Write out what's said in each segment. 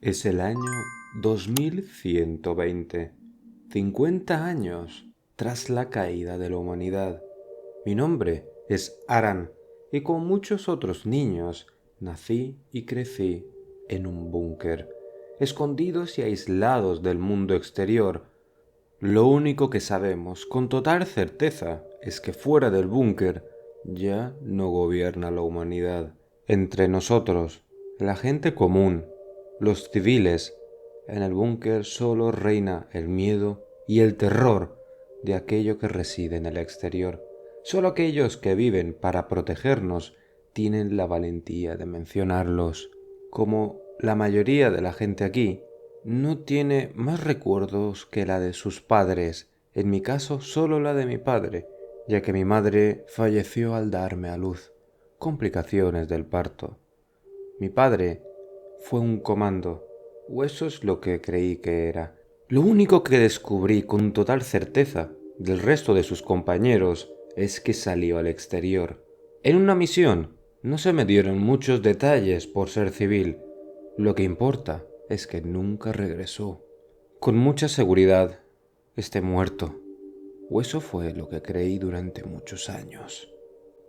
Es el año 2120, 50 años tras la caída de la humanidad. Mi nombre es Aran y como muchos otros niños nací y crecí en un búnker, escondidos y aislados del mundo exterior. Lo único que sabemos con total certeza es que fuera del búnker ya no gobierna la humanidad. Entre nosotros, la gente común, los civiles, en el búnker solo reina el miedo y el terror de aquello que reside en el exterior. Solo aquellos que viven para protegernos tienen la valentía de mencionarlos. Como la mayoría de la gente aquí, no tiene más recuerdos que la de sus padres, en mi caso solo la de mi padre, ya que mi madre falleció al darme a luz, complicaciones del parto. Mi padre fue un comando, o eso es lo que creí que era. Lo único que descubrí con total certeza del resto de sus compañeros es que salió al exterior. En una misión no se me dieron muchos detalles por ser civil. Lo que importa es que nunca regresó. Con mucha seguridad, esté muerto. O eso fue lo que creí durante muchos años.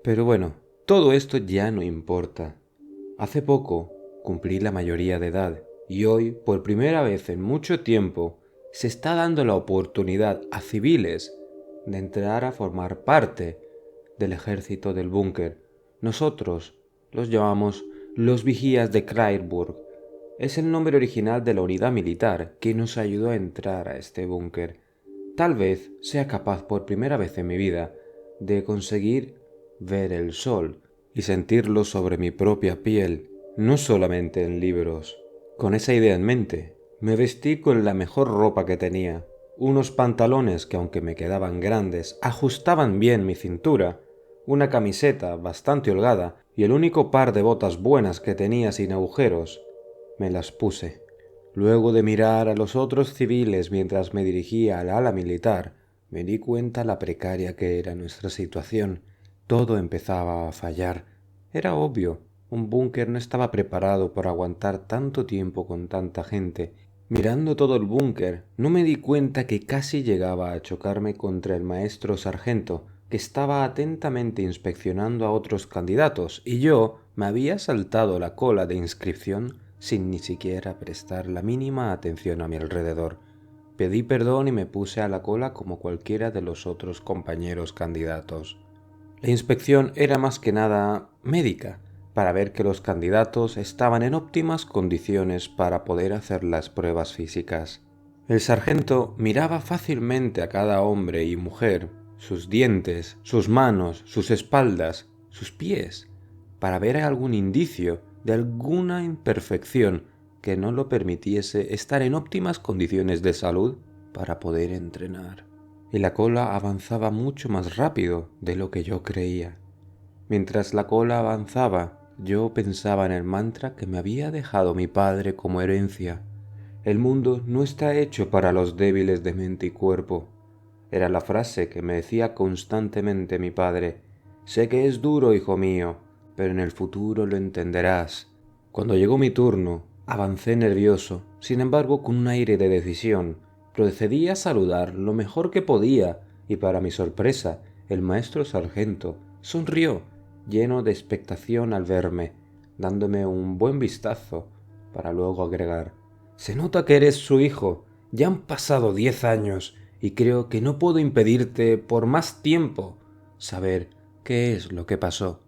Pero bueno, todo esto ya no importa. Hace poco cumplí la mayoría de edad y hoy, por primera vez en mucho tiempo, se está dando la oportunidad a civiles de entrar a formar parte del ejército del búnker. Nosotros los llamamos los vigías de Kreisburg. Es el nombre original de la unidad militar que nos ayudó a entrar a este búnker. Tal vez sea capaz por primera vez en mi vida de conseguir ver el sol y sentirlo sobre mi propia piel, no solamente en libros. Con esa idea en mente, me vestí con la mejor ropa que tenía, unos pantalones que aunque me quedaban grandes, ajustaban bien mi cintura, una camiseta bastante holgada y el único par de botas buenas que tenía sin agujeros. Me las puse. Luego de mirar a los otros civiles mientras me dirigía al ala militar, me di cuenta la precaria que era nuestra situación. Todo empezaba a fallar. Era obvio, un búnker no estaba preparado para aguantar tanto tiempo con tanta gente. Mirando todo el búnker, no me di cuenta que casi llegaba a chocarme contra el maestro sargento, que estaba atentamente inspeccionando a otros candidatos, y yo me había saltado la cola de inscripción sin ni siquiera prestar la mínima atención a mi alrededor. Pedí perdón y me puse a la cola como cualquiera de los otros compañeros candidatos. La inspección era más que nada médica, para ver que los candidatos estaban en óptimas condiciones para poder hacer las pruebas físicas. El sargento miraba fácilmente a cada hombre y mujer, sus dientes, sus manos, sus espaldas, sus pies, para ver algún indicio de alguna imperfección que no lo permitiese estar en óptimas condiciones de salud para poder entrenar. Y la cola avanzaba mucho más rápido de lo que yo creía. Mientras la cola avanzaba, yo pensaba en el mantra que me había dejado mi padre como herencia. El mundo no está hecho para los débiles de mente y cuerpo. Era la frase que me decía constantemente mi padre. Sé que es duro, hijo mío, pero en el futuro lo entenderás. Cuando llegó mi turno, avancé nervioso, sin embargo con un aire de decisión. Procedí a saludar lo mejor que podía y para mi sorpresa, el maestro sargento sonrió, lleno de expectación al verme, dándome un buen vistazo, para luego agregar, «Se nota que eres su hijo. Ya han pasado 10 años y creo que no puedo impedirte por más tiempo saber qué es lo que pasó.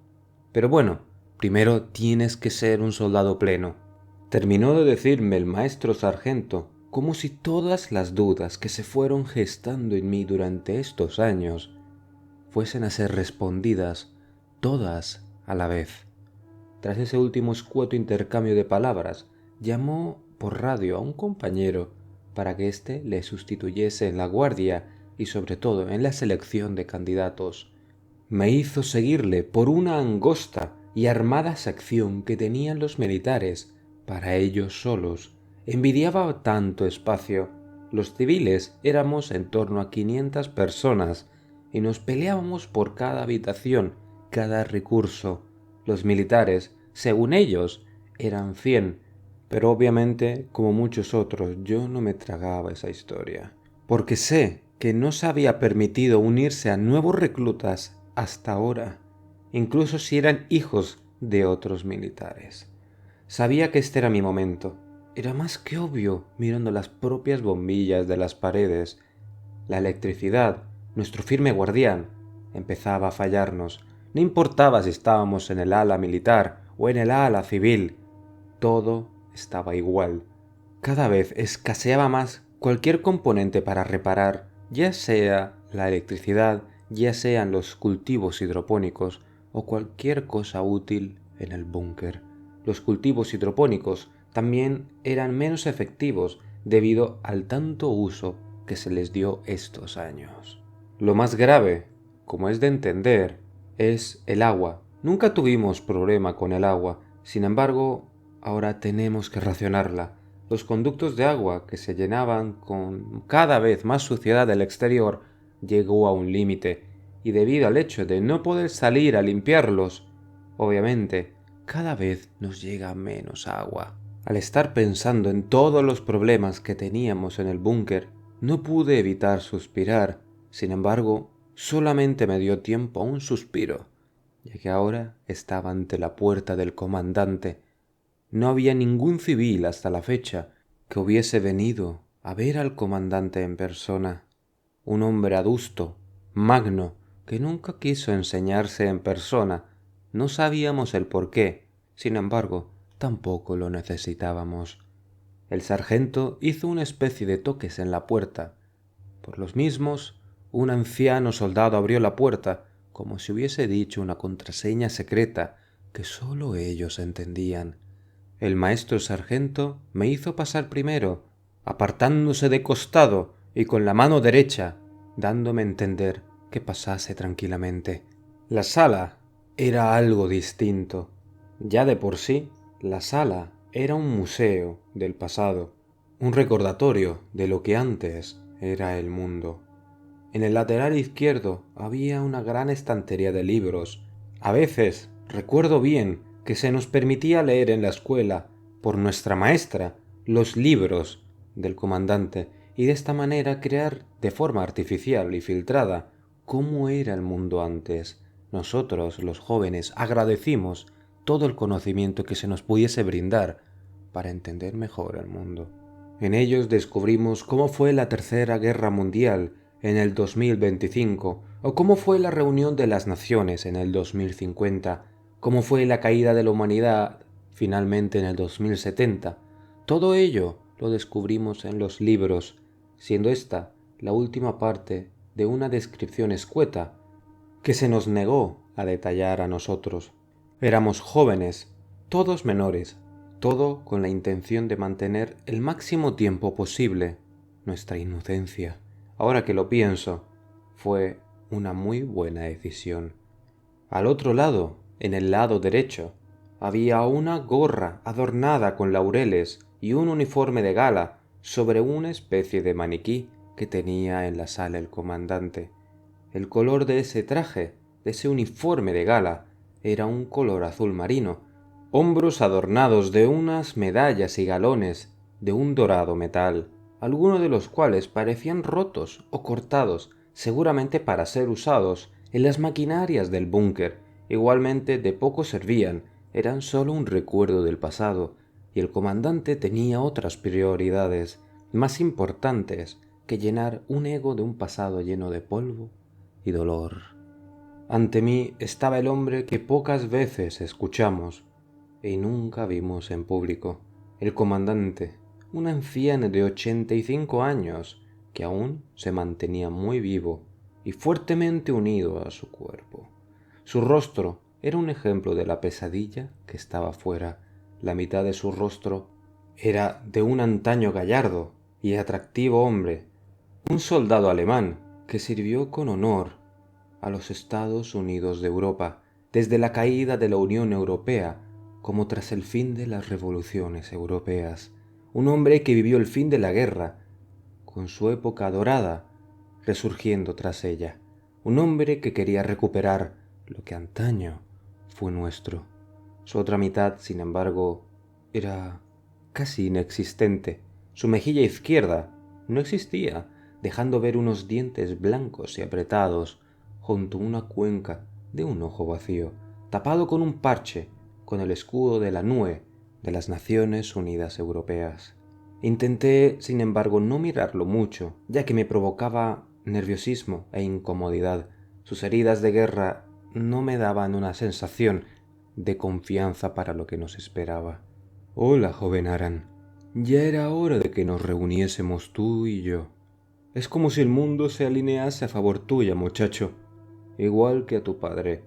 Pero bueno, primero tienes que ser un soldado pleno». Terminó de decirme el maestro sargento, como si todas las dudas que se fueron gestando en mí durante estos años fuesen a ser respondidas todas a la vez. Tras ese último escueto intercambio de palabras, llamó por radio a un compañero para que éste le sustituyese en la guardia y sobre todo en la selección de candidatos. Me hizo seguirle por una angosta y armada sección que tenían los militares para ellos solos. Envidiaba tanto espacio. Los civiles éramos en torno a 500 personas y nos peleábamos por cada habitación, cada recurso. Los militares, según ellos, eran 100, Pero obviamente, como muchos otros, yo no me tragaba esa historia, porque sé que no se había permitido unirse a nuevos reclutas hasta ahora, incluso si eran hijos de otros militares. Sabía que este era mi momento. Era más que obvio mirando las propias bombillas de las paredes. La electricidad, nuestro firme guardián, empezaba a fallarnos. No importaba si estábamos en el ala militar o en el ala civil, todo estaba igual. Cada vez escaseaba más cualquier componente para reparar, ya sea la electricidad, ya sean los cultivos hidropónicos o cualquier cosa útil en el búnker. Los cultivos hidropónicos también eran menos efectivos debido al tanto uso que se les dio estos años. Lo más grave, como es de entender, es el agua. Nunca tuvimos problema con el agua, sin embargo, ahora tenemos que racionarla. Los conductos de agua que se llenaban con cada vez más suciedad del exterior llegó a un límite, y debido al hecho de no poder salir a limpiarlos, obviamente, cada vez nos llega menos agua. Al estar pensando en todos los problemas que teníamos en el búnker, no pude evitar suspirar. Sin embargo, solamente me dio tiempo a un suspiro, ya que ahora estaba ante la puerta del comandante. No había ningún civil hasta la fecha que hubiese venido a ver al comandante en persona. Un hombre adusto, magno, que nunca quiso enseñarse en persona. No sabíamos el por qué, sin embargo, tampoco lo necesitábamos. El sargento hizo una especie de toques en la puerta. Por los mismos, un anciano soldado abrió la puerta, como si hubiese dicho una contraseña secreta que sólo ellos entendían. El maestro sargento me hizo pasar primero, apartándose de costado y con la mano derecha, dándome a entender que pasase tranquilamente. La sala era algo distinto. Ya de por sí, la sala era un museo del pasado, un recordatorio de lo que antes era el mundo. En el lateral izquierdo había una gran estantería de libros. A veces recuerdo bien que se nos permitía leer en la escuela, por nuestra maestra, los libros del comandante y de esta manera crear de forma artificial y filtrada cómo era el mundo antes. Nosotros, los jóvenes, agradecimos todo el conocimiento que se nos pudiese brindar para entender mejor el mundo. En ellos descubrimos cómo fue la Tercera Guerra Mundial en el 2025, o cómo fue la reunión de las naciones en el 2050, cómo fue la caída de la humanidad finalmente en el 2070. Todo ello lo descubrimos en los libros, siendo esta la última parte de una descripción escueta que se nos negó a detallar a nosotros. Éramos jóvenes, todos menores, todo con la intención de mantener el máximo tiempo posible nuestra inocencia. Ahora que lo pienso, fue una muy buena decisión. Al otro lado, en el lado derecho, había una gorra adornada con laureles y un uniforme de gala sobre una especie de maniquí que tenía en la sala el comandante. El color de ese traje, de ese uniforme de gala, era un color azul marino, hombros adornados de unas medallas y galones de un dorado metal, algunos de los cuales parecían rotos o cortados, seguramente para ser usados en las maquinarias del búnker. Igualmente de poco servían, eran solo un recuerdo del pasado, y el comandante tenía otras prioridades más importantes que llenar un ego de un pasado lleno de polvo y dolor. Ante mí estaba el hombre que pocas veces escuchamos y nunca vimos en público, el comandante, un anciano de 85 años que aún se mantenía muy vivo y fuertemente unido a su cuerpo. Su rostro era un ejemplo de la pesadilla que estaba fuera. La mitad de su rostro era de un antaño gallardo y atractivo hombre, un soldado alemán que sirvió con honor a los Estados Unidos de Europa desde la caída de la Unión Europea como tras el fin de las revoluciones europeas, un hombre que vivió el fin de la guerra con su época dorada resurgiendo tras ella, un hombre que quería recuperar lo que antaño fue nuestro. Su otra mitad, sin embargo, era casi inexistente. Su mejilla izquierda no existía, dejando ver unos dientes blancos y apretados junto a una cuenca de un ojo vacío, tapado con un parche con el escudo de la NUE, de las Naciones Unidas Europeas. Intenté, sin embargo, no mirarlo mucho, ya que me provocaba nerviosismo e incomodidad. Sus heridas de guerra no me daban una sensación de confianza para lo que nos esperaba. Hola, joven Aran. Ya era hora de que nos reuniésemos tú y yo. Es como si el mundo se alinease a favor tuya, muchacho, igual que a tu padre.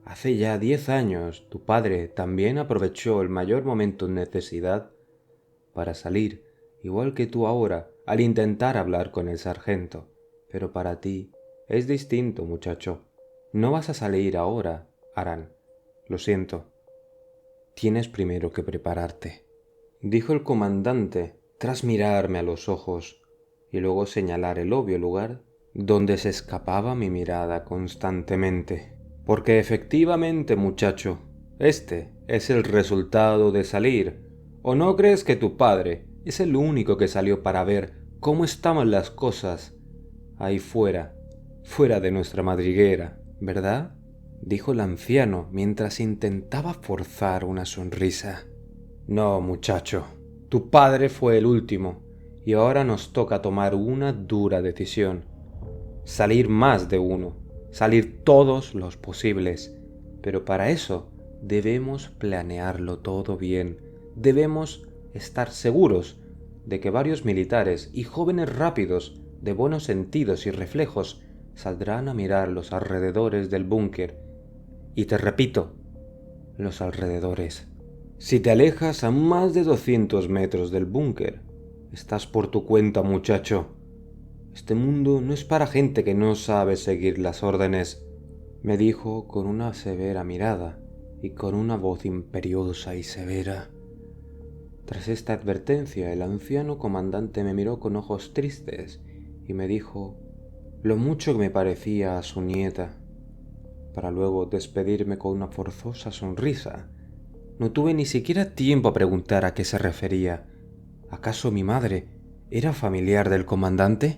Hace ya 10 años tu padre también aprovechó el mayor momento de necesidad para salir, igual que tú ahora, al intentar hablar con el sargento. Pero para ti es distinto, muchacho. No vas a salir ahora, Aran. Lo siento. Tienes primero que prepararte, dijo el comandante tras mirarme a los ojos y luego señalar el obvio lugar donde se escapaba mi mirada constantemente. Porque efectivamente, muchacho, este es el resultado de salir. ¿O no crees que tu padre es el único que salió para ver cómo estaban las cosas ahí fuera, fuera de nuestra madriguera, verdad? Dijo el anciano mientras intentaba forzar una sonrisa. No, muchacho, tu padre fue el último y ahora nos toca tomar una dura decisión. Salir más de uno, salir todos los posibles, pero para eso debemos planearlo todo bien. Debemos estar seguros de que varios militares y jóvenes rápidos, de buenos sentidos y reflejos, saldrán a mirar los alrededores del búnker. Y te repito, los alrededores. Si te alejas a más de 200 metros del búnker, estás por tu cuenta, muchacho. Este mundo no es para gente que no sabe seguir las órdenes, me dijo con una severa mirada y con una voz imperiosa y severa. Tras esta advertencia, el anciano comandante me miró con ojos tristes y me dijo lo mucho que me parecía a su nieta, para luego despedirme con una forzosa sonrisa. No tuve ni siquiera tiempo a preguntar a qué se refería. ¿Acaso mi madre era familiar del comandante?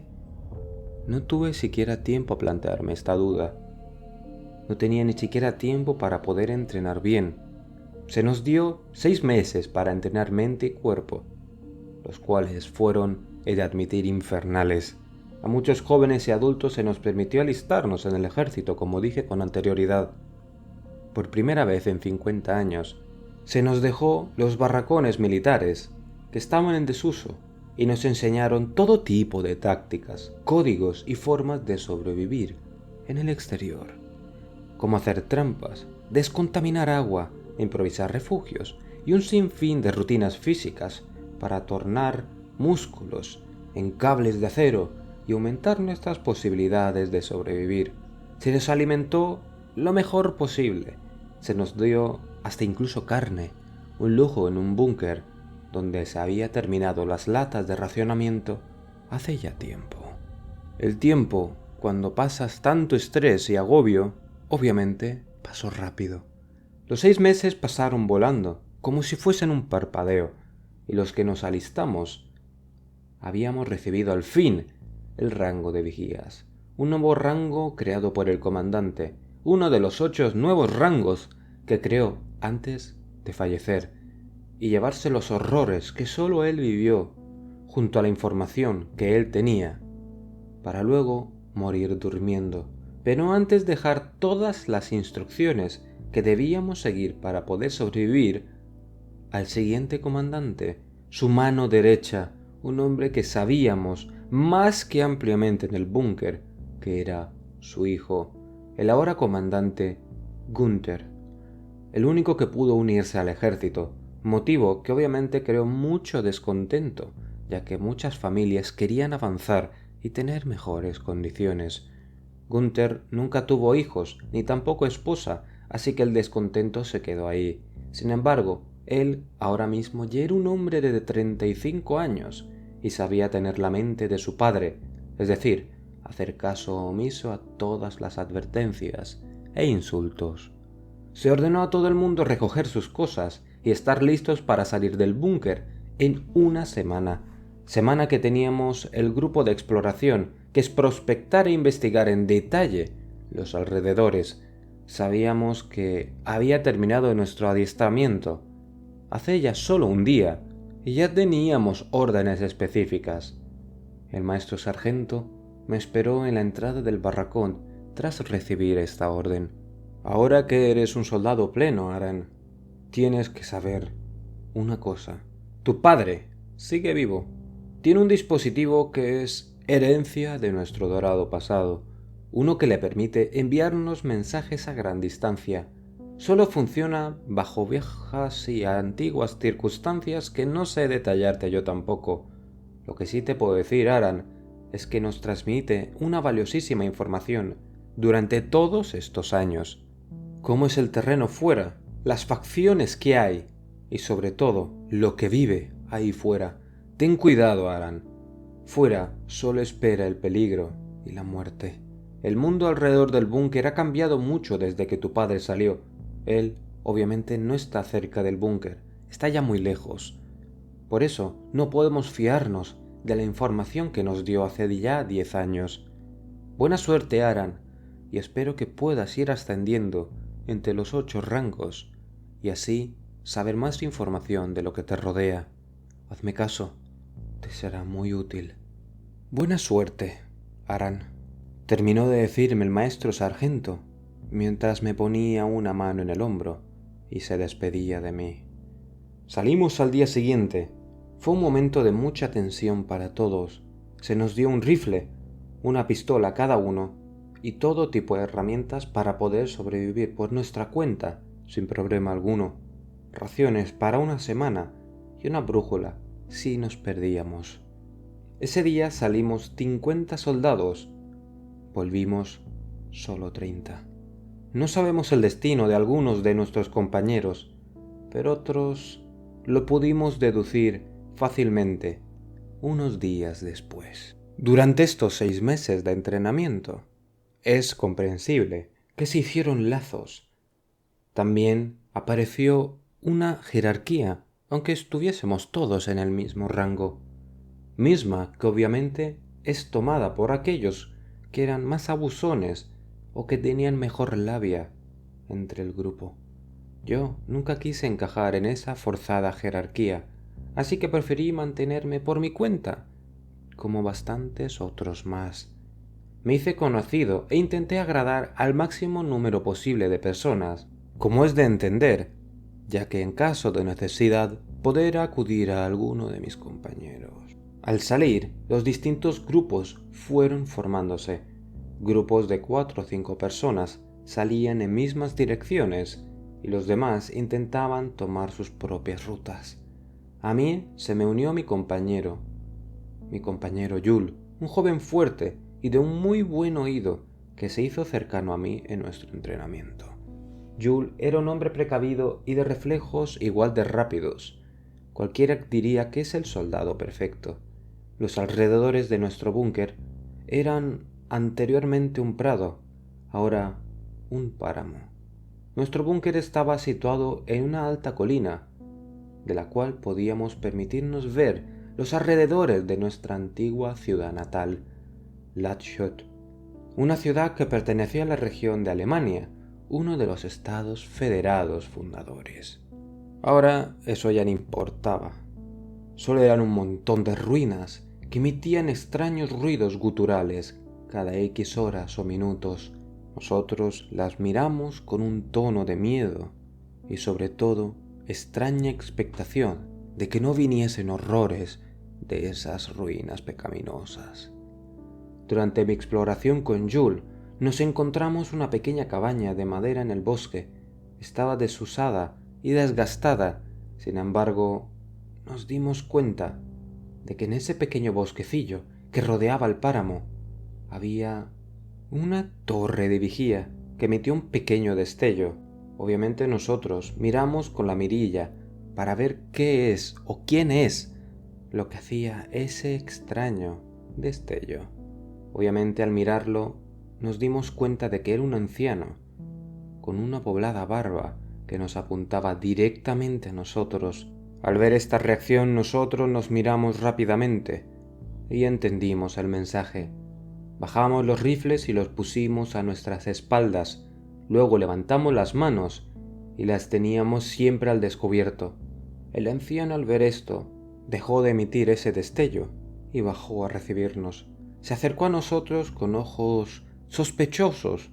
No tuve siquiera tiempo a plantearme esta duda. No tenía ni siquiera tiempo para poder entrenar bien. Se nos dio 6 meses para entrenar mente y cuerpo, los cuales fueron, he de admitir, infernales. A muchos jóvenes y adultos se nos permitió alistarnos en el ejército, como dije con anterioridad. Por primera vez en 50 años, se nos dejó los barracones militares, que estaban en desuso, y nos enseñaron todo tipo de tácticas, códigos y formas de sobrevivir en el exterior, como hacer trampas, descontaminar agua, improvisar refugios y un sinfín de rutinas físicas para tornar músculos en cables de acero y aumentar nuestras posibilidades de sobrevivir. Se nos alimentó lo mejor posible, se nos dio hasta incluso carne, un lujo en un búnker donde se había terminado las latas de racionamiento hace ya tiempo. El tiempo, cuando pasas tanto estrés y agobio, obviamente pasó rápido. Los 6 meses pasaron volando, como si fuesen un parpadeo, y los que nos alistamos habíamos recibido al fin el rango de vigías, un nuevo rango creado por el comandante, uno de los 8 nuevos rangos que creó antes de fallecer y llevarse los horrores que solo él vivió, junto a la información que él tenía, para luego morir durmiendo, pero no antes dejar todas las instrucciones que debíamos seguir para poder sobrevivir al siguiente comandante, su mano derecha, un hombre que sabíamos más que ampliamente en el búnker que era su hijo, el ahora comandante Gunther, el único que pudo unirse al ejército, motivo que obviamente creó mucho descontento, ya que muchas familias querían avanzar y tener mejores condiciones. Gunther nunca tuvo hijos, ni tampoco esposa, así que el descontento se quedó ahí. Sin embargo, él ahora mismo ya era un hombre de 35 años y sabía tener la mente de su padre, es decir, hacer caso omiso a todas las advertencias e insultos. Se ordenó a todo el mundo recoger sus cosas y estar listos para salir del búnker en una semana. Semana que teníamos el grupo de exploración, que es prospectar e investigar en detalle los alrededores. Sabíamos que había terminado nuestro adiestramiento hace ya solo un día y ya teníamos órdenes específicas. El maestro sargento me esperó en la entrada del barracón tras recibir esta orden. Ahora que eres un soldado pleno, Aran, tienes que saber una cosa. Tu padre sigue vivo. Tiene un dispositivo que es herencia de nuestro dorado pasado, uno que le permite enviarnos mensajes a gran distancia. Solo funciona bajo viejas y antiguas circunstancias que no sé detallarte yo tampoco. Lo que sí te puedo decir, Aran, es que nos transmite una valiosísima información durante todos estos años. Cómo es el terreno fuera, las facciones que hay y sobre todo lo que vive ahí fuera. Ten cuidado, Aran. Fuera solo espera el peligro y la muerte. El mundo alrededor del búnker ha cambiado mucho desde que tu padre salió. Él, obviamente, no está cerca del búnker, está ya muy lejos. Por eso no podemos fiarnos de la información que nos dio hace ya 10 años. Buena suerte, Aran, y espero que puedas ir ascendiendo entre los 8 rangos y así saber más información de lo que te rodea. Hazme caso, te será muy útil. Buena suerte, Aran, terminó de decirme el maestro sargento mientras me ponía una mano en el hombro y se despedía de mí. Salimos al día siguiente. Fue un momento de mucha tensión para todos. Se nos dio un rifle, una pistola a cada uno y todo tipo de herramientas para poder sobrevivir por nuestra cuenta sin problema alguno. Raciones para una semana y una brújula si nos perdíamos. Ese día salimos 50 soldados. Volvimos solo 30. No sabemos el destino de algunos de nuestros compañeros, pero otros lo pudimos deducir fácilmente unos días después. Durante estos 6 meses de entrenamiento, es comprensible que se hicieron lazos. También apareció una jerarquía, aunque estuviésemos todos en el mismo rango, misma que obviamente es tomada por aquellos que eran más abusones o que tenían mejor labia entre el grupo. Yo nunca quise encajar en esa forzada jerarquía, así que preferí mantenerme por mi cuenta, como bastantes otros más. Me hice conocido e intenté agradar al máximo número posible de personas, como es de entender, ya que en caso de necesidad poder acudir a alguno de mis compañeros. Al salir, los distintos grupos fueron formándose. Grupos de 4 o 5 personas salían en mismas direcciones y los demás intentaban tomar sus propias rutas. A mí se me unió mi compañero Yul, un joven fuerte y de un muy buen oído que se hizo cercano a mí en nuestro entrenamiento. Yul era un hombre precavido y de reflejos igual de rápidos. Cualquiera diría que es el soldado perfecto. Los alrededores de nuestro búnker eran anteriormente un prado, ahora un páramo. Nuestro búnker estaba situado en una alta colina, de la cual podíamos permitirnos ver los alrededores de nuestra antigua ciudad natal, Landshut, una ciudad que pertenecía a la región de Alemania, uno de los estados federados fundadores. Ahora eso ya no importaba. Solo eran un montón de ruinas que emitían extraños ruidos guturales cada X horas o minutos. Nosotros las miramos con un tono de miedo y sobre todo extraña expectación de que no viniesen horrores de esas ruinas pecaminosas. Durante mi exploración con Jules, nos encontramos una pequeña cabaña de madera en el bosque. Estaba desusada y desgastada, sin embargo, nos dimos cuenta de que en ese pequeño bosquecillo que rodeaba el páramo había una torre de vigía que emitió un pequeño destello. Obviamente nosotros miramos con la mirilla para ver qué es o quién es lo que hacía ese extraño destello. Obviamente al mirarlo nos dimos cuenta de que era un anciano con una poblada barba que nos apuntaba directamente a nosotros, Al ver esta reacción nosotros nos miramos rápidamente y entendimos el mensaje. Bajamos los rifles y los pusimos a nuestras espaldas, luego levantamos las manos y las teníamos siempre al descubierto. El anciano al ver esto dejó de emitir ese destello y bajó a recibirnos. Se acercó a nosotros con ojos sospechosos,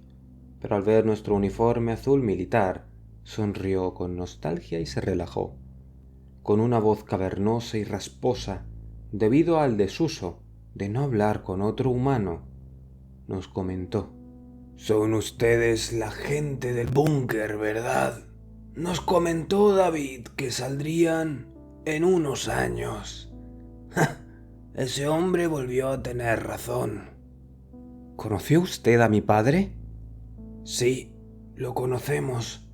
pero al ver nuestro uniforme azul militar, sonrió con nostalgia y se relajó. Con una voz cavernosa y rasposa, debido al desuso de no hablar con otro humano, nos comentó: «Son ustedes la gente del búnker, ¿verdad? Nos comentó David que saldrían en unos años». Ese hombre volvió a tener razón. ¿Conoció usted a mi padre? Sí, lo conocemos.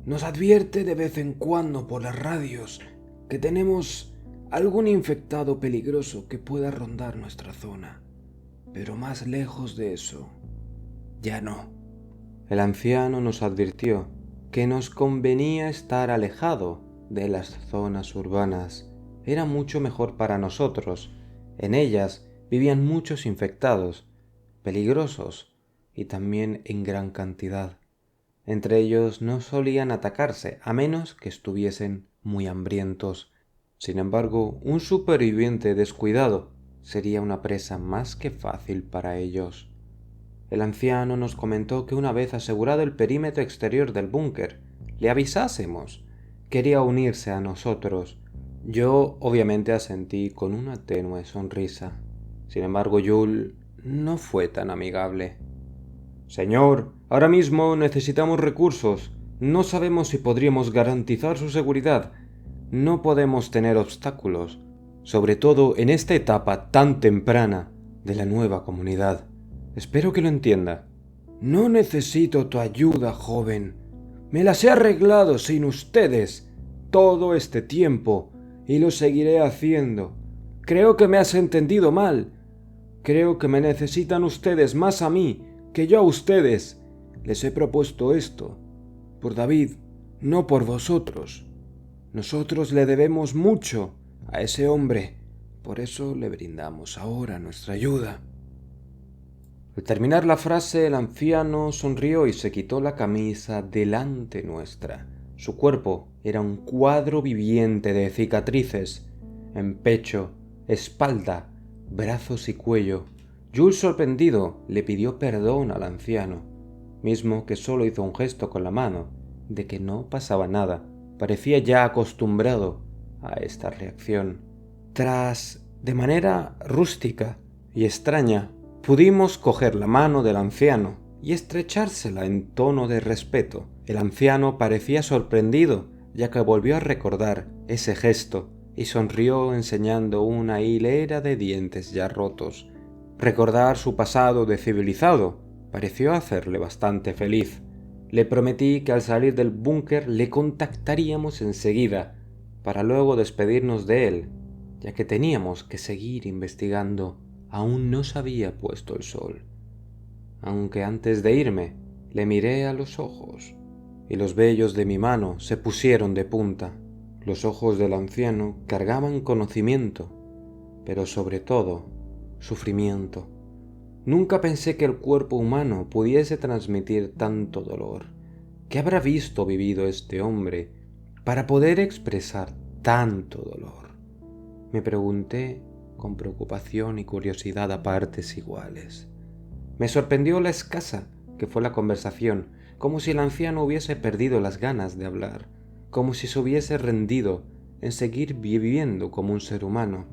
Nos advierte de vez en cuando por las radios que tenemos algún infectado peligroso que pueda rondar nuestra zona. Pero más lejos de eso, ya no. El anciano nos advirtió que nos convenía estar alejado de las zonas urbanas. Era mucho mejor para nosotros. En ellas vivían muchos infectados, peligrosos y también en gran cantidad. Entre ellos no solían atacarse a menos que estuviesen muy hambrientos. Sin embargo, un superviviente descuidado sería una presa más que fácil para ellos. El anciano nos comentó que una vez asegurado el perímetro exterior del búnker, le avisásemos. Quería unirse a nosotros. Yo obviamente asentí con una tenue sonrisa. Sin embargo, Jules no fue tan amigable. «Señor, ahora mismo necesitamos recursos. No sabemos si podríamos garantizar su seguridad. No podemos tener obstáculos, sobre todo en esta etapa tan temprana de la nueva comunidad. Espero que lo entienda». «No necesito tu ayuda, joven. Me las he arreglado sin ustedes todo este tiempo y lo seguiré haciendo. Creo que me has entendido mal. Creo que me necesitan ustedes más a mí que yo a ustedes. Les he propuesto esto por David, no por vosotros. Nosotros le debemos mucho a ese hombre, por eso le brindamos ahora nuestra ayuda». Al terminar la frase, el anciano sonrió y se quitó la camisa delante nuestra. Su cuerpo era un cuadro viviente de cicatrices en pecho, espalda, brazos y cuello. Jules, sorprendido, le pidió perdón al anciano, mismo que solo hizo un gesto con la mano, de que no pasaba nada. Parecía ya acostumbrado a esta reacción. De manera rústica y extraña, pudimos coger la mano del anciano y estrechársela en tono de respeto. El anciano parecía sorprendido, ya que volvió a recordar ese gesto y sonrió enseñando una hilera de dientes ya rotos. Recordar su pasado de civilizado pareció hacerle bastante feliz. Le prometí que al salir del búnker le contactaríamos enseguida, para luego despedirnos de él, ya que teníamos que seguir investigando. Aún no se había puesto el sol. Aunque antes de irme, le miré a los ojos, y los vellos de mi mano se pusieron de punta. Los ojos del anciano cargaban conocimiento, pero sobre todo, sufrimiento. Nunca pensé que el cuerpo humano pudiese transmitir tanto dolor. ¿Qué habrá visto o vivido este hombre para poder expresar tanto dolor? Me pregunté con preocupación y curiosidad a partes iguales. Me sorprendió la escasa que fue la conversación, como si el anciano hubiese perdido las ganas de hablar, como si se hubiese rendido en seguir viviendo como un ser humano.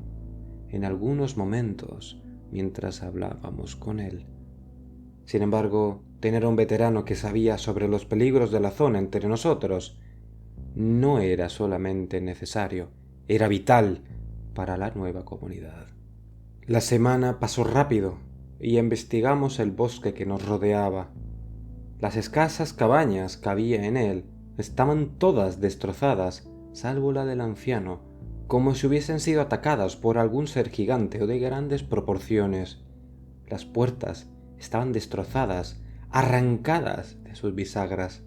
En algunos momentos, mientras hablábamos con él. Sin embargo, tener a un veterano que sabía sobre los peligros de la zona entre nosotros no era solamente necesario, era vital para la nueva comunidad. La semana pasó rápido y investigamos el bosque que nos rodeaba. Las escasas cabañas que había en él estaban todas destrozadas, salvo la del anciano, como si hubiesen sido atacadas por algún ser gigante o de grandes proporciones. Las puertas estaban destrozadas, arrancadas de sus bisagras.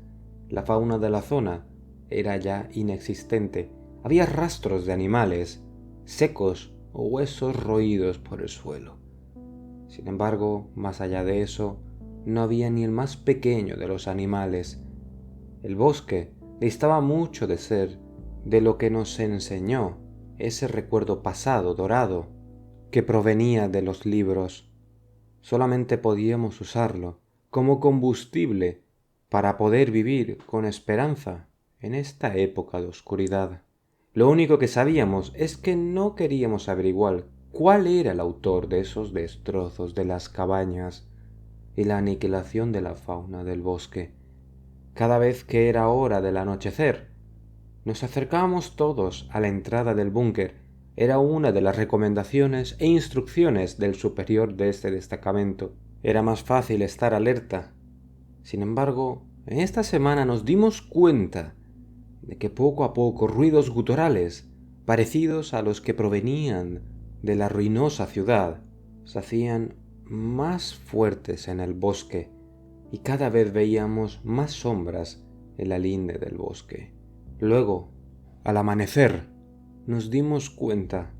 La fauna de la zona era ya inexistente. Había rastros de animales, secos o huesos roídos por el suelo. Sin embargo, más allá de eso, no había ni el más pequeño de los animales. El bosque distaba mucho de ser de lo que nos enseñó ese recuerdo pasado dorado que provenía de los libros. Solamente podíamos usarlo como combustible para poder vivir con esperanza en esta época de oscuridad. Lo único que sabíamos es que no queríamos averiguar cuál era el autor de esos destrozos de las cabañas y la aniquilación de la fauna del bosque. Cada vez que era hora del anochecer, nos acercábamos todos a la entrada del búnker. Era una de las recomendaciones e instrucciones del superior de este destacamento. Era más fácil estar alerta. Sin embargo, en esta semana nos dimos cuenta de que poco a poco ruidos guturales, parecidos a los que provenían de la ruinosa ciudad, se hacían más fuertes en el bosque y cada vez veíamos más sombras en la linde del bosque. Luego, al amanecer, nos dimos cuenta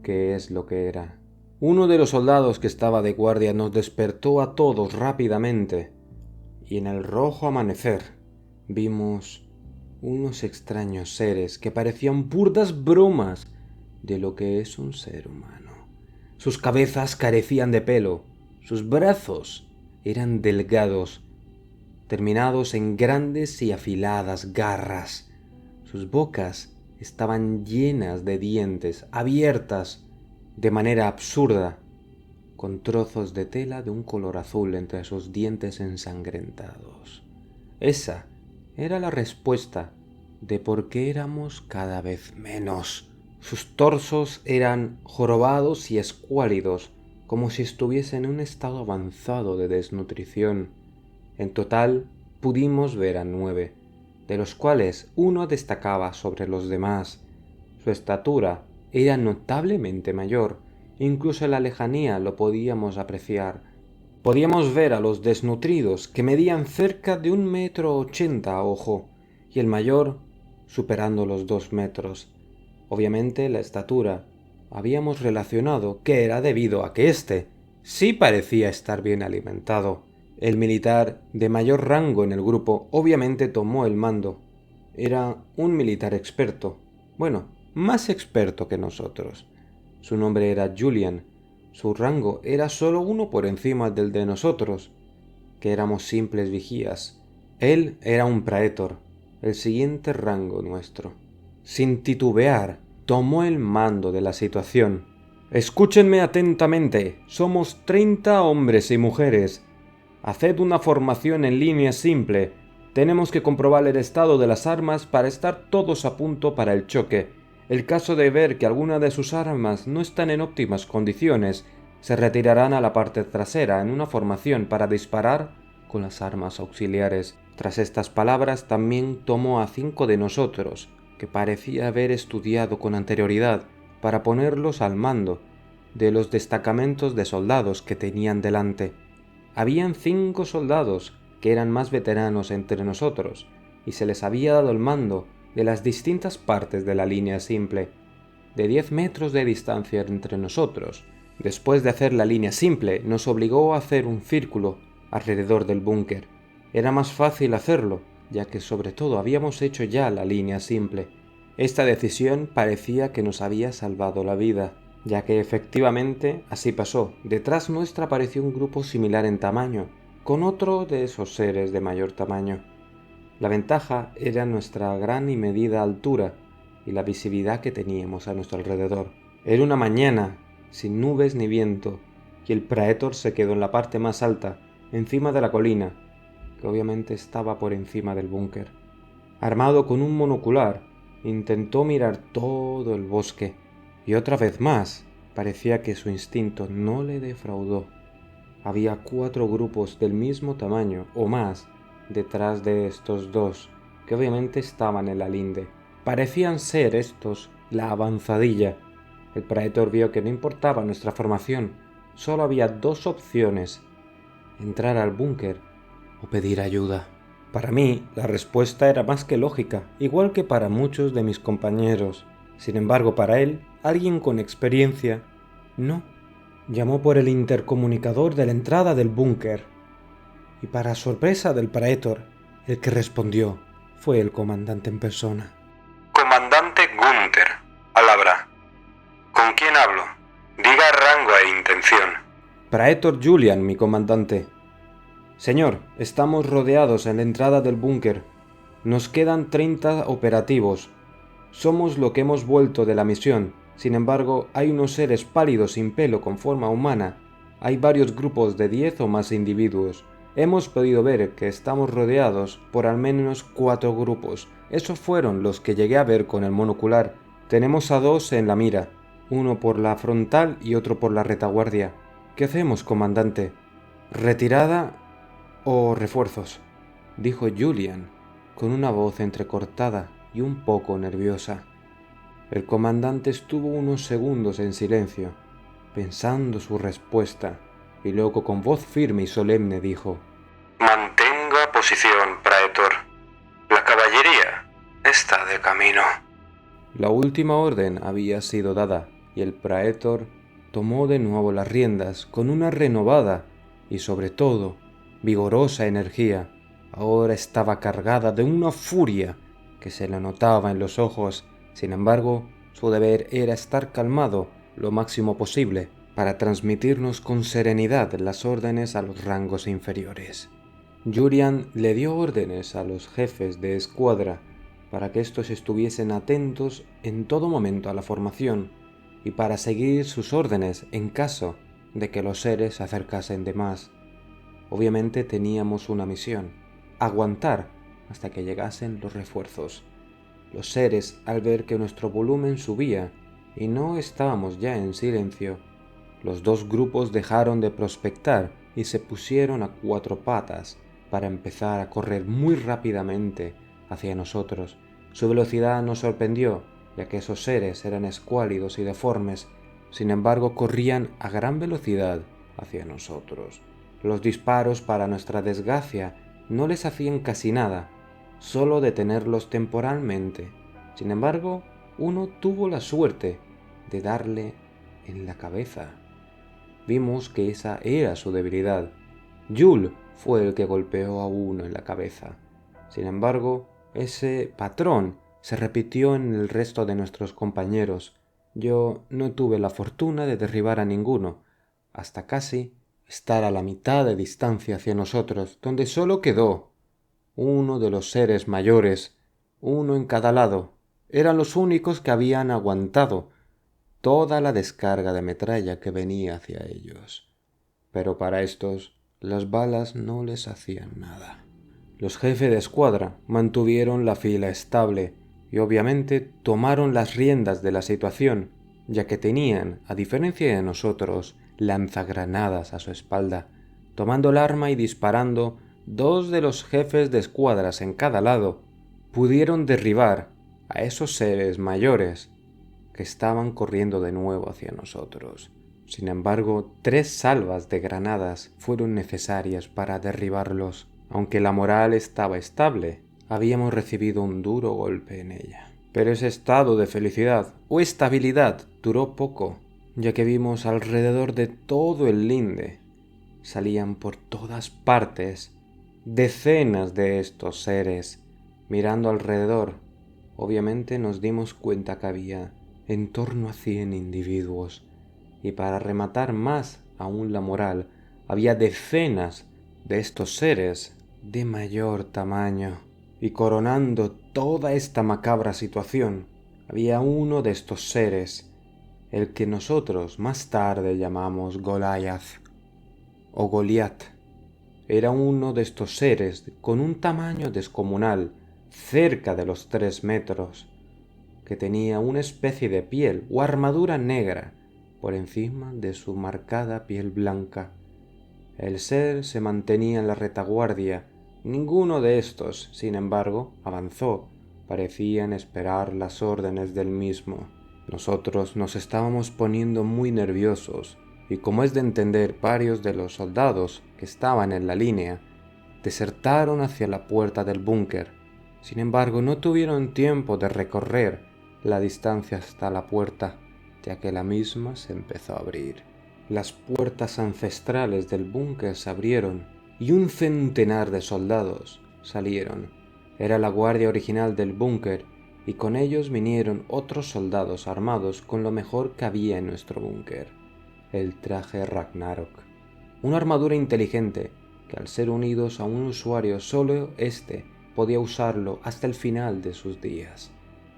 qué es lo que era. Uno de los soldados que estaba de guardia nos despertó a todos rápidamente y en el rojo amanecer vimos unos extraños seres que parecían burdas bromas de lo que es un ser humano. Sus cabezas carecían de pelo, sus brazos eran delgados, terminados en grandes y afiladas garras. Sus bocas estaban llenas de dientes, abiertas de manera absurda, con trozos de tela de un color azul entre sus dientes ensangrentados. Esa era la respuesta de por qué éramos cada vez menos. Sus torsos eran jorobados y escuálidos, como si estuviesen en un estado avanzado de desnutrición. En total pudimos ver a 9, de los cuales uno destacaba sobre los demás. Su estatura era notablemente mayor, incluso en la lejanía lo podíamos apreciar. Podíamos ver a los desnutridos, que medían cerca de 1,80 m a ojo, y el mayor superando los 2 metros. Obviamente la estatura habíamos relacionado que era debido a que éste sí parecía estar bien alimentado. El militar de mayor rango en el grupo obviamente tomó el mando. Era un militar experto, bueno, más experto que nosotros. Su nombre era Julian. Su rango era solo uno por encima del de nosotros, que éramos simples vigías. Él era un praetor, el siguiente rango nuestro. Sin titubear, tomó el mando de la situación. Escúchenme atentamente, somos 30 hombres y mujeres. Haced una formación en línea simple. Tenemos que comprobar el estado de las armas para estar todos a punto para el choque. El caso de ver que alguna de sus armas no están en óptimas condiciones, se retirarán a la parte trasera en una formación para disparar con las armas auxiliares. Tras estas palabras también tomó a 5 de nosotros, que parecía haber estudiado con anterioridad, para ponerlos al mando de los destacamentos de soldados que tenían delante. Habían 5 soldados que eran más veteranos entre nosotros, y se les había dado el mando de las distintas partes de la línea simple, de 10 metros de distancia entre nosotros. Después de hacer la línea simple, nos obligó a hacer un círculo alrededor del búnker. Era más fácil hacerlo, ya que sobre todo habíamos hecho ya la línea simple. Esta decisión parecía que nos había salvado la vida, ya que efectivamente así pasó. Detrás nuestra apareció un grupo similar en tamaño, con otro de esos seres de mayor tamaño. La ventaja era nuestra gran y medida altura y la visibilidad que teníamos a nuestro alrededor. Era una mañana, sin nubes ni viento, y el praetor se quedó en la parte más alta, encima de la colina, que obviamente estaba por encima del búnker. Armado con un monocular, intentó mirar todo el bosque, y otra vez más, parecía que su instinto no le defraudó. Había 4 grupos del mismo tamaño o más detrás de estos 2, que obviamente estaban en la linde. Parecían ser estos la avanzadilla. El praetor vio que no importaba nuestra formación, solo había 2 opciones: entrar al búnker o pedir ayuda. Para mí, la respuesta era más que lógica, igual que para muchos de mis compañeros. Sin embargo, para él, alguien con experiencia, no. Llamó por el intercomunicador de la entrada del búnker. Y para sorpresa del praetor, el que respondió fue el comandante en persona. Comandante Gunther, palabra. ¿Con quién hablo? Diga rango e intención. Praetor Julian, mi comandante. Señor, estamos rodeados en la entrada del búnker. Nos quedan 30 operativos. Somos lo que hemos vuelto de la misión. Sin embargo, hay unos seres pálidos sin pelo con forma humana. Hay varios grupos de 10 o más individuos. Hemos podido ver que estamos rodeados por al menos 4 grupos. Esos fueron los que llegué a ver con el monocular. Tenemos a 2 en la mira, uno por la frontal y otro por la retaguardia. ¿Qué hacemos, comandante? ¿Retirada o refuerzos?, dijo Julian, con una voz entrecortada y un poco nerviosa. El comandante estuvo unos segundos en silencio, pensando su respuesta, y luego con voz firme y solemne dijo: Mantenga posición, praetor. La caballería está de camino. La última orden había sido dada, y el praetor tomó de nuevo las riendas con una renovada y sobre todo vigorosa energía. Ahora estaba cargada de una furia que se le notaba en los ojos. Sin embargo, su deber era estar calmado lo máximo posible para transmitirnos con serenidad las órdenes a los rangos inferiores. Julian le dio órdenes a los jefes de escuadra para que éstos estuviesen atentos en todo momento a la formación y para seguir sus órdenes en caso de que los seres se acercasen de más. Obviamente teníamos una misión: aguantar hasta que llegasen los refuerzos. Los seres, al ver que nuestro volumen subía y no estábamos ya en silencio, los dos grupos dejaron de prospectar y se pusieron a 4 patas para empezar a correr muy rápidamente hacia nosotros. Su velocidad nos sorprendió, ya que esos seres eran escuálidos y deformes. Sin embargo, corrían a gran velocidad hacia nosotros. Los disparos, para nuestra desgracia, no les hacían casi nada, solo detenerlos temporalmente. Sin embargo, uno tuvo la suerte de darle en la cabeza. Vimos que esa era su debilidad. Jules fue el que golpeó a uno en la cabeza. Sin embargo, ese patrón se repitió en el resto de nuestros compañeros. Yo no tuve la fortuna de derribar a ninguno, hasta casi estar a la mitad de distancia hacia nosotros, donde solo quedó uno de los seres mayores, uno en cada lado. Eran los únicos que habían aguantado toda la descarga de metralla que venía hacia ellos. Pero para estos, las balas no les hacían nada. Los jefes de escuadra mantuvieron la fila estable y obviamente tomaron las riendas de la situación, ya que tenían, a diferencia de nosotros, lanzagranadas a su espalda. Tomando el arma y disparando, 2 de los jefes de escuadras en cada lado pudieron derribar a esos seres mayores que estaban corriendo de nuevo hacia nosotros. Sin embargo, 3 salvas de granadas fueron necesarias para derribarlos. Aunque la moral estaba estable, habíamos recibido un duro golpe en ella. Pero ese estado de felicidad o estabilidad duró poco, ya que vimos alrededor de todo el linde. Salían por todas partes decenas de estos seres. Mirando alrededor, obviamente nos dimos cuenta que había en torno a 100 individuos. Y para rematar más aún la moral, había decenas de estos seres de mayor tamaño. Y coronando toda esta macabra situación, había uno de estos seres, el que nosotros más tarde llamamos Goliath o Goliat. Era uno de estos seres con un tamaño descomunal, cerca de los 3 metros, que tenía una especie de piel o armadura negra por encima de su marcada piel blanca. El ser se mantenía en la retaguardia. Ninguno de estos, sin embargo, avanzó. Parecían esperar las órdenes del mismo. Nosotros nos estábamos poniendo muy nerviosos, y como es de entender, varios de los soldados que estaban en la línea desertaron hacia la puerta del búnker. Sin embargo, no tuvieron tiempo de recorrer la distancia hasta la puerta, ya que la misma se empezó a abrir. Las puertas ancestrales del búnker se abrieron y un centenar de soldados salieron. Era la guardia original del búnker y con ellos vinieron otros soldados armados con lo mejor que había en nuestro búnker, el traje Ragnarok. Una armadura inteligente que al ser unidos a un usuario solo éste podía usarlo hasta el final de sus días.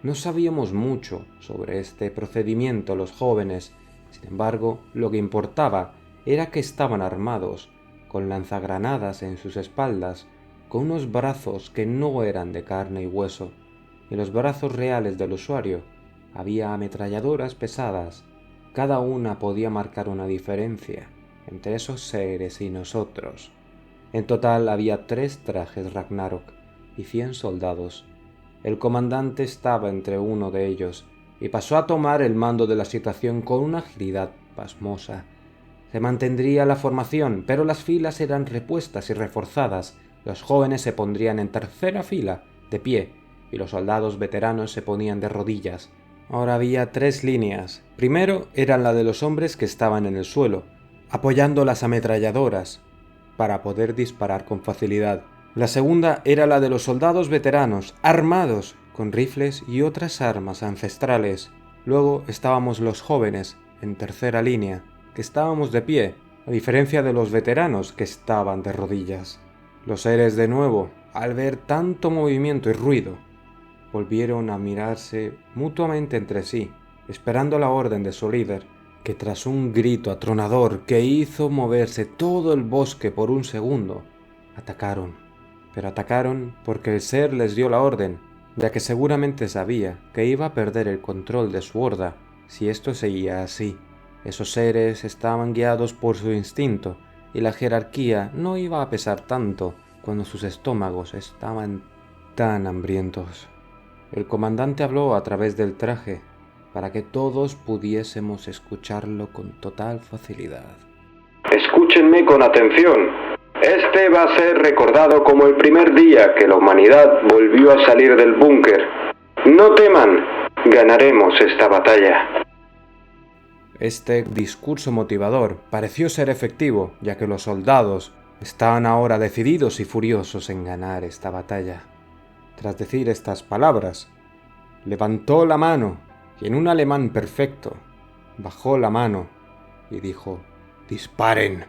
No sabíamos mucho sobre este procedimiento los jóvenes, sin embargo, lo que importaba era que estaban armados, con lanzagranadas en sus espaldas, con unos brazos que no eran de carne y hueso. En los brazos reales del usuario había ametralladoras pesadas. Cada una podía marcar una diferencia entre esos seres y nosotros. En total había 3 trajes Ragnarok y 100 soldados. El comandante estaba entre uno de ellos y pasó a tomar el mando de la situación con una agilidad pasmosa. Se mantendría la formación, pero las filas eran repuestas y reforzadas. Los jóvenes se pondrían en tercera fila, de pie, y los soldados veteranos se ponían de rodillas. Ahora había 3 líneas. Primero era la de los hombres que estaban en el suelo, apoyando las ametralladoras para poder disparar con facilidad. La segunda era la de los soldados veteranos, armados con rifles y otras armas ancestrales. Luego estábamos los jóvenes, en tercera línea, que estábamos de pie, a diferencia de los veteranos que estaban de rodillas. Los seres de nuevo, al ver tanto movimiento y ruido, volvieron a mirarse mutuamente entre sí, esperando la orden de su líder, que tras un grito atronador que hizo moverse todo el bosque por un segundo, atacaron. Pero atacaron porque el ser les dio la orden, ya que seguramente sabía que iba a perder el control de su horda si esto seguía así. Esos seres estaban guiados por su instinto y la jerarquía no iba a pesar tanto cuando sus estómagos estaban tan hambrientos. El comandante habló a través del traje para que todos pudiésemos escucharlo con total facilidad. Escúchenme con atención. Este va a ser recordado como el primer día que la humanidad volvió a salir del búnker. No teman, ganaremos esta batalla. Este discurso motivador pareció ser efectivo, ya que los soldados estaban ahora decididos y furiosos en ganar esta batalla. Tras decir estas palabras, levantó la mano y en un alemán perfecto bajó la mano y dijo: «¡Disparen!».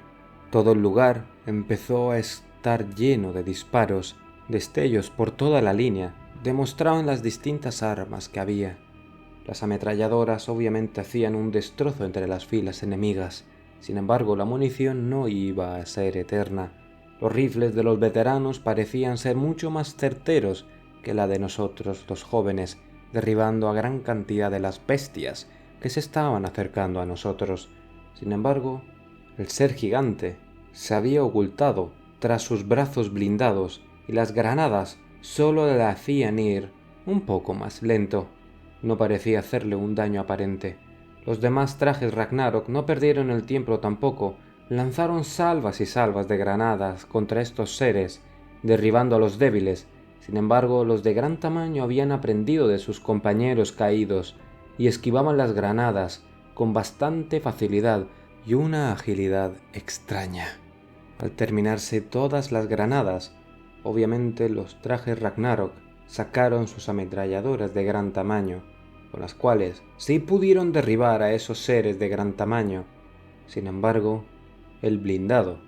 Todo el lugar empezó a estar lleno de disparos. Destellos por toda la línea demostraban las distintas armas que había. Las ametralladoras obviamente hacían un destrozo entre las filas enemigas. Sin embargo, la munición no iba a ser eterna. Los rifles de los veteranos parecían ser mucho más certeros que la de nosotros, los jóvenes, derribando a gran cantidad de las bestias que se estaban acercando a nosotros. Sin embargo, el ser gigante se había ocultado tras sus brazos blindados y las granadas solo le hacían ir un poco más lento. No parecía hacerle un daño aparente. Los demás trajes Ragnarok no perdieron el tiempo tampoco. Lanzaron salvas y salvas de granadas contra estos seres, derribando a los débiles. Sin embargo, los de gran tamaño habían aprendido de sus compañeros caídos y esquivaban las granadas con bastante facilidad y una agilidad extraña. Al terminarse todas las granadas, obviamente los trajes Ragnarok sacaron sus ametralladoras de gran tamaño, con las cuales sí pudieron derribar a esos seres de gran tamaño. Sin embargo, el blindado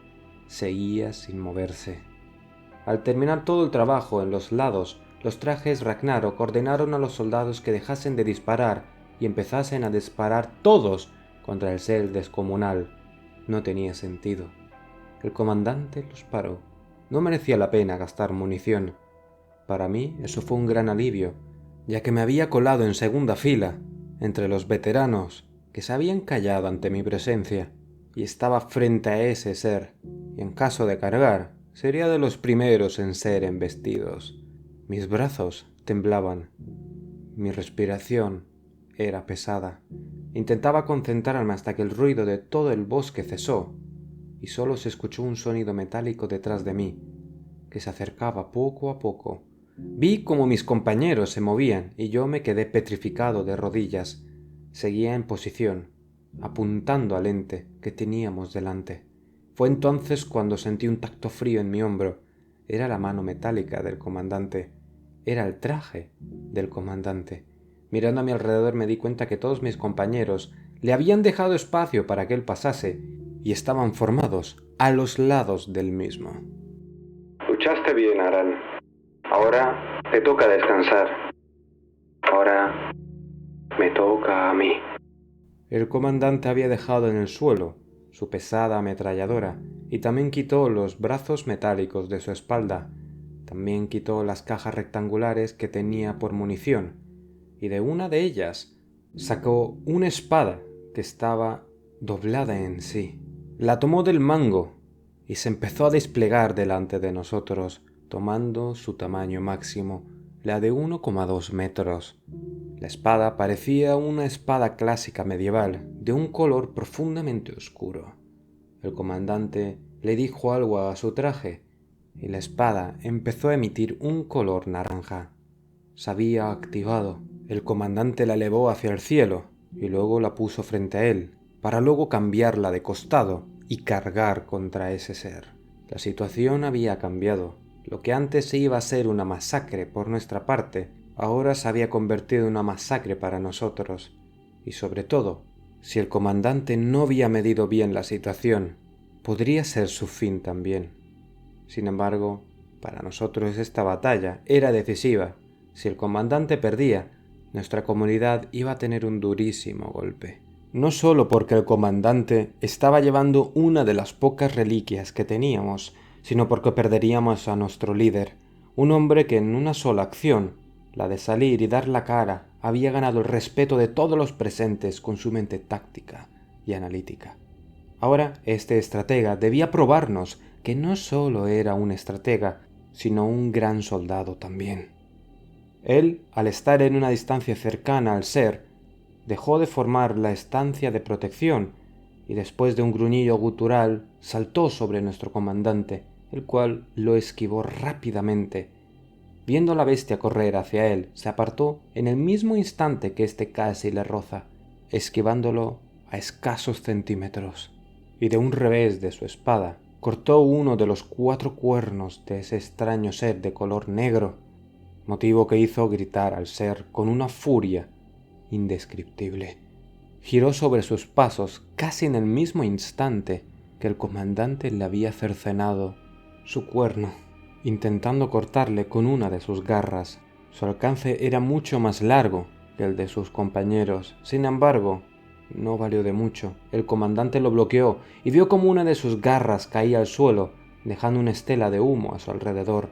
seguía sin moverse. Al terminar todo el trabajo en los lados, los trajes Ragnarok ordenaron a los soldados que dejasen de disparar y empezasen a disparar todos contra el ser descomunal. No tenía sentido. El comandante los paró. No merecía la pena gastar munición. Para mí eso fue un gran alivio, ya que me había colado en segunda fila, entre los veteranos que se habían callado ante mi presencia, y estaba frente a ese ser, y en caso de cargar, sería de los primeros en ser embestidos. Mis brazos temblaban, mi respiración era pesada. Intentaba concentrarme hasta que el ruido de todo el bosque cesó, y solo se escuchó un sonido metálico detrás de mí. que se acercaba poco a poco. Vi como mis compañeros se movían y yo me quedé petrificado de rodillas. Seguía en posición, apuntando al ente que teníamos delante. Fue entonces cuando sentí un tacto frío en mi hombro. Era la mano metálica del comandante. Era el traje del comandante. Mirando a mi alrededor me di cuenta que todos mis compañeros le habían dejado espacio para que él pasase y estaban formados a los lados del mismo. Luchaste bien, Aran. Ahora te toca descansar. Ahora me toca a mí. El comandante había dejado en el suelo su pesada ametralladora y también quitó los brazos metálicos de su espalda. También quitó las cajas rectangulares que tenía por munición y de una de ellas sacó una espada que estaba doblada en sí. La tomó del mango y se empezó a desplegar delante de nosotros, tomando su tamaño máximo, la de 1,2 metros. La espada parecía una espada clásica medieval, de un color profundamente oscuro. El comandante le dijo algo a su traje, y la espada empezó a emitir un color naranja. Se había activado. El comandante la elevó hacia el cielo, y luego la puso frente a él, para luego cambiarla de costado y cargar contra ese ser. La situación había cambiado. Lo que antes iba a ser una masacre por nuestra parte, ahora se había convertido en una masacre para nosotros. Y sobre todo, si el comandante no había medido bien la situación, podría ser su fin también. Sin embargo, para nosotros esta batalla era decisiva. Si el comandante perdía, nuestra comunidad iba a tener un durísimo golpe. No solo porque el comandante estaba llevando una de las pocas reliquias que teníamos, sino porque perderíamos a nuestro líder, un hombre que en una sola acción, la de salir y dar la cara, había ganado el respeto de todos los presentes con su mente táctica y analítica. Ahora este estratega debía probarnos que no solo era un estratega, sino un gran soldado también. Él, al estar en una distancia cercana al ser, dejó de formar la estancia de protección y después de un gruñido gutural saltó sobre nuestro comandante, el cual lo esquivó rápidamente. Viendo a la bestia correr hacia él, se apartó en el mismo instante que éste casi le roza, esquivándolo a escasos centímetros, y de un revés de su espada cortó uno de los 4 cuernos de ese extraño ser de color negro, motivo que hizo gritar al ser con una furia indescriptible. Giró sobre sus pasos casi en el mismo instante que el comandante le había cercenado su cuerno, intentando cortarle con una de sus garras. Su alcance era mucho más largo que el de sus compañeros. Sin embargo, no valió de mucho. El comandante lo bloqueó y vio como una de sus garras caía al suelo, dejando una estela de humo a su alrededor.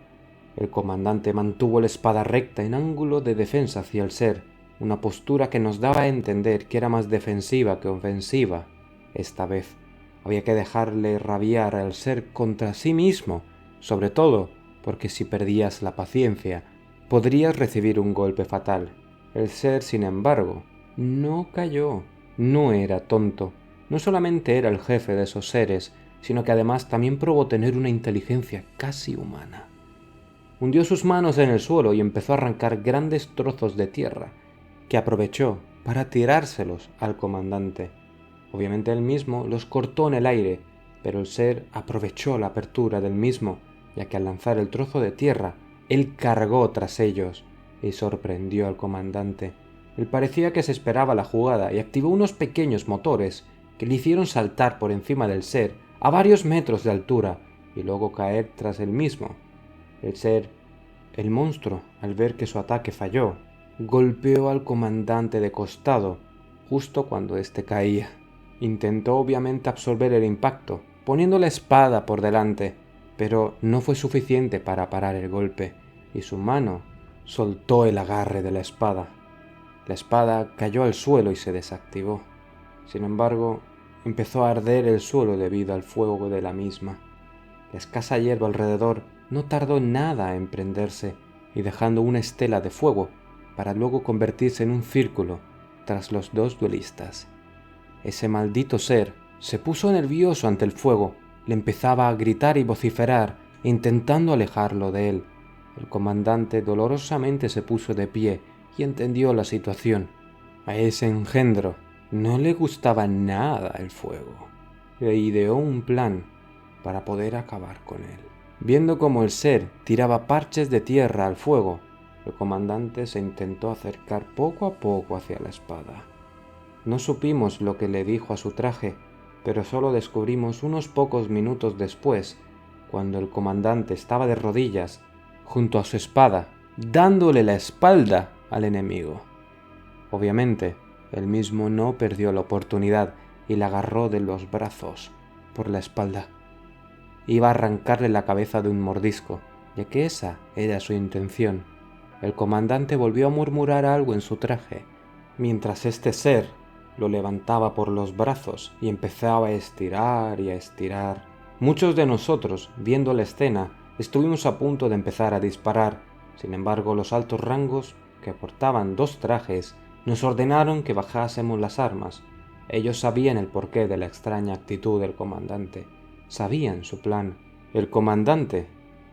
El comandante mantuvo la espada recta en ángulo de defensa hacia el ser, una postura que nos daba a entender que era más defensiva que ofensiva. Esta vez había que dejarle rabiar al ser contra sí mismo, sobre todo porque si perdías la paciencia, podrías recibir un golpe fatal. El ser, sin embargo, no cayó, no era tonto, no solamente era el jefe de esos seres, sino que además también probó tener una inteligencia casi humana. Hundió sus manos en el suelo y empezó a arrancar grandes trozos de tierra, que aprovechó para tirárselos al comandante. Obviamente él mismo los cortó en el aire, pero el ser aprovechó la apertura del mismo, ya que al lanzar el trozo de tierra, él cargó tras ellos y sorprendió al comandante. Él parecía que se esperaba la jugada y activó unos pequeños motores que le hicieron saltar por encima del ser a varios metros de altura y luego caer tras él mismo. El monstruo, al ver que su ataque falló, golpeó al comandante de costado justo cuando éste caía. Intentó obviamente absorber el impacto, poniendo la espada por delante, pero no fue suficiente para parar el golpe, y su mano soltó el agarre de la espada. La espada cayó al suelo y se desactivó. Sin embargo, empezó a arder el suelo debido al fuego de la misma. La escasa hierba alrededor no tardó nada en prenderse y dejando una estela de fuego, para luego convertirse en un círculo tras los 2 duelistas. Ese maldito ser se puso nervioso ante el fuego, le empezaba a gritar y vociferar, intentando alejarlo de él. El comandante dolorosamente se puso de pie y entendió la situación. A ese engendro no le gustaba nada el fuego e ideó un plan para poder acabar con él. Viendo cómo el ser tiraba parches de tierra al fuego, el comandante se intentó acercar poco a poco hacia la espada. No supimos lo que le dijo a su traje, pero solo descubrimos unos pocos minutos después, cuando el comandante estaba de rodillas junto a su espada, dándole la espalda al enemigo. Obviamente, él mismo no perdió la oportunidad y le agarró de los brazos por la espalda. Iba a arrancarle la cabeza de un mordisco, ya que esa era su intención. El comandante volvió a murmurar algo en su traje, mientras este ser lo levantaba por los brazos y empezaba a estirar y a estirar. Muchos de nosotros, viendo la escena, estuvimos a punto de empezar a disparar. Sin embargo, los altos rangos, que portaban 2 trajes, nos ordenaron que bajásemos las armas. Ellos sabían el porqué de la extraña actitud del comandante. Sabían su plan. El comandante,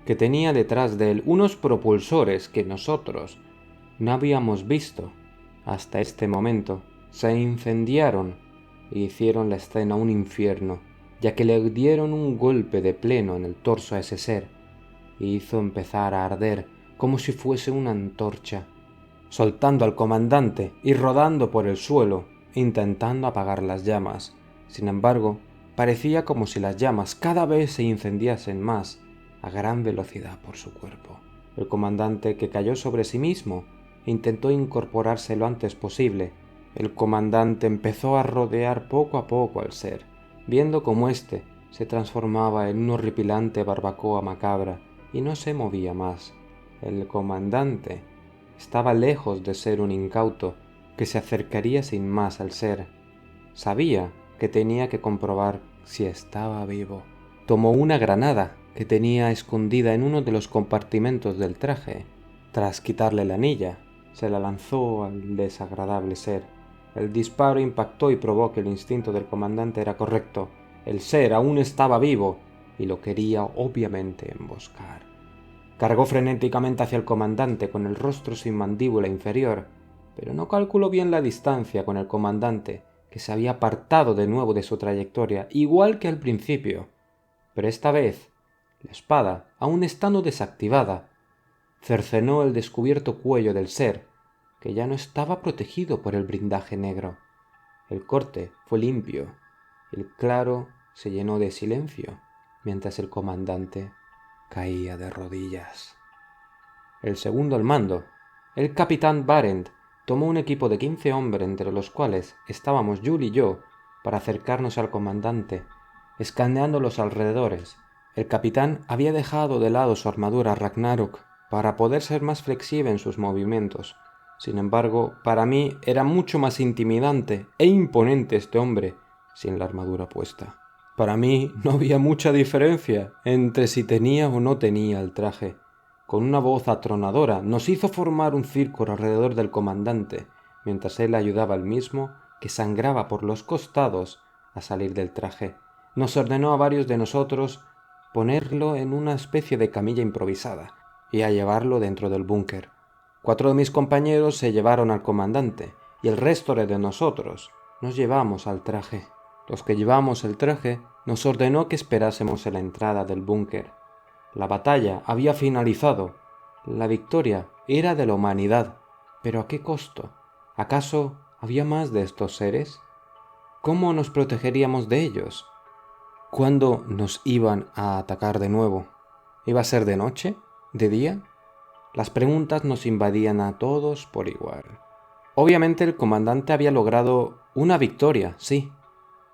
que tenía detrás de él unos propulsores que nosotros no habíamos visto hasta este momento, se incendiaron y hicieron la escena un infierno, ya que le dieron un golpe de pleno en el torso a ese ser y hizo empezar a arder como si fuese una antorcha, soltando al comandante y rodando por el suelo, intentando apagar las llamas. Sin embargo, parecía como si las llamas cada vez se incendiasen más a gran velocidad por su cuerpo. El comandante, que cayó sobre sí mismo, intentó incorporarse lo antes posible. El comandante empezó a rodear poco a poco al ser, viendo cómo éste se transformaba en una horripilante barbacoa macabra y no se movía más. El comandante estaba lejos de ser un incauto que se acercaría sin más al ser. Sabía que tenía que comprobar si estaba vivo. Tomó una granada que tenía escondida en uno de los compartimentos del traje. Tras quitarle la anilla, se la lanzó al desagradable ser. El disparo impactó y probó que el instinto del comandante era correcto. El ser aún estaba vivo y lo quería obviamente emboscar. Cargó frenéticamente hacia el comandante con el rostro sin mandíbula inferior, pero no calculó bien la distancia con el comandante, que se había apartado de nuevo de su trayectoria, igual que al principio. Pero esta vez, la espada, aún estando desactivada, cercenó el descubierto cuello del ser, que ya no estaba protegido por el blindaje negro. El corte fue limpio, y el claro se llenó de silencio, mientras el comandante caía de rodillas. El segundo al mando, el capitán Barent, tomó un equipo de 15 hombres, entre los cuales estábamos Jules y yo, para acercarnos al comandante, escaneando los alrededores. El capitán había dejado de lado su armadura Ragnarok para poder ser más flexible en sus movimientos. Sin embargo, para mí era mucho más intimidante e imponente este hombre sin la armadura puesta. Para mí no había mucha diferencia entre si tenía o no tenía el traje. Con una voz atronadora nos hizo formar un círculo alrededor del comandante, mientras él ayudaba al mismo, que sangraba por los costados, a salir del traje. Nos ordenó a varios de nosotros ponerlo en una especie de camilla improvisada y a llevarlo dentro del búnker. 4 de mis compañeros se llevaron al comandante y el resto de nosotros nos llevamos al traje. Los que llevamos el traje nos ordenó que esperásemos en la entrada del búnker. La batalla había finalizado. La victoria era de la humanidad. ¿Pero a qué costo? ¿Acaso había más de estos seres? ¿Cómo nos protegeríamos de ellos? ¿Cuándo nos iban a atacar de nuevo? ¿Iba a ser de noche? ¿De día? Las preguntas nos invadían a todos por igual. Obviamente el comandante había logrado una victoria, sí.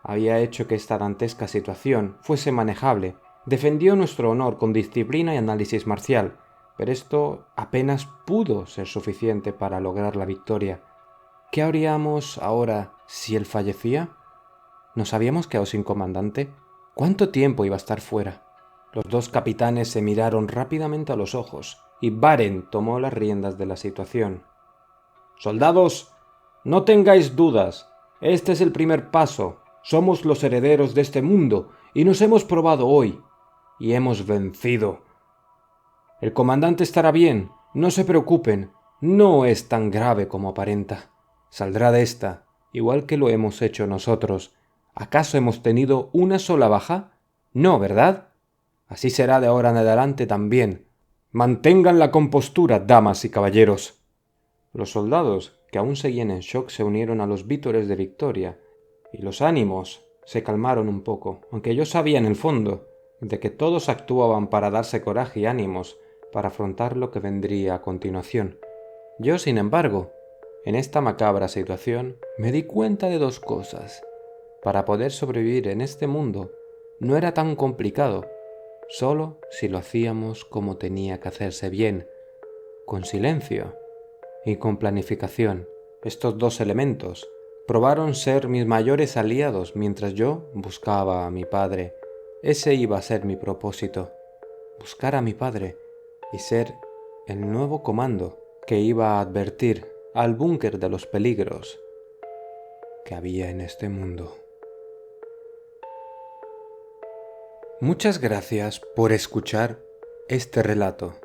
Había hecho que esta dantesca situación fuese manejable. Defendió nuestro honor con disciplina y análisis marcial, pero esto apenas pudo ser suficiente para lograr la victoria. ¿Qué haríamos ahora si él fallecía? ¿Nos habíamos quedado sin comandante? ¿Cuánto tiempo iba a estar fuera? Los 2 capitanes se miraron rápidamente a los ojos y Barent tomó las riendas de la situación. «Soldados, no tengáis dudas. Este es el primer paso. Somos los herederos de este mundo y nos hemos probado hoy. Y hemos vencido. El comandante estará bien, no se preocupen, no es tan grave como aparenta. Saldrá de esta, igual que lo hemos hecho nosotros. ¿Acaso hemos tenido una sola baja? No, ¿verdad? Así será de ahora en adelante también. Mantengan la compostura, damas y caballeros. Los soldados, que aún seguían en shock, se unieron a los vítores de victoria, y los ánimos se calmaron un poco, aunque yo sabía en el fondo de que todos actuaban para darse coraje y ánimos para afrontar lo que vendría a continuación. Yo, sin embargo, en esta macabra situación, me di cuenta de dos cosas. Para poder sobrevivir en este mundo no era tan complicado, solo si lo hacíamos como tenía que hacerse bien, con silencio y con planificación. Estos dos elementos probaron ser mis mayores aliados mientras yo buscaba a mi padre. Ese iba a ser mi propósito, buscar a mi padre y ser el nuevo comando que iba a advertir al búnker de los peligros que había en este mundo. Muchas gracias por escuchar este relato.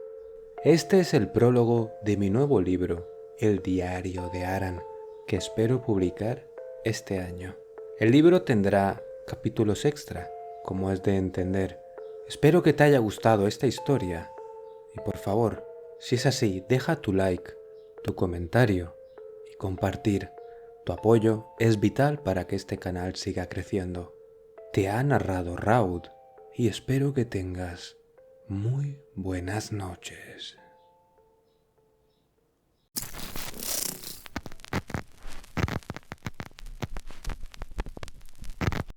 Este es el prólogo de mi nuevo libro, El diario de Aran, que espero publicar este año. El libro tendrá capítulos extra, como es de entender. Espero que te haya gustado esta historia y por favor, si es así, deja tu like, tu comentario y compartir. Tu apoyo es vital para que este canal siga creciendo. Te ha narrado Raud y espero que tengas muy buenas noches.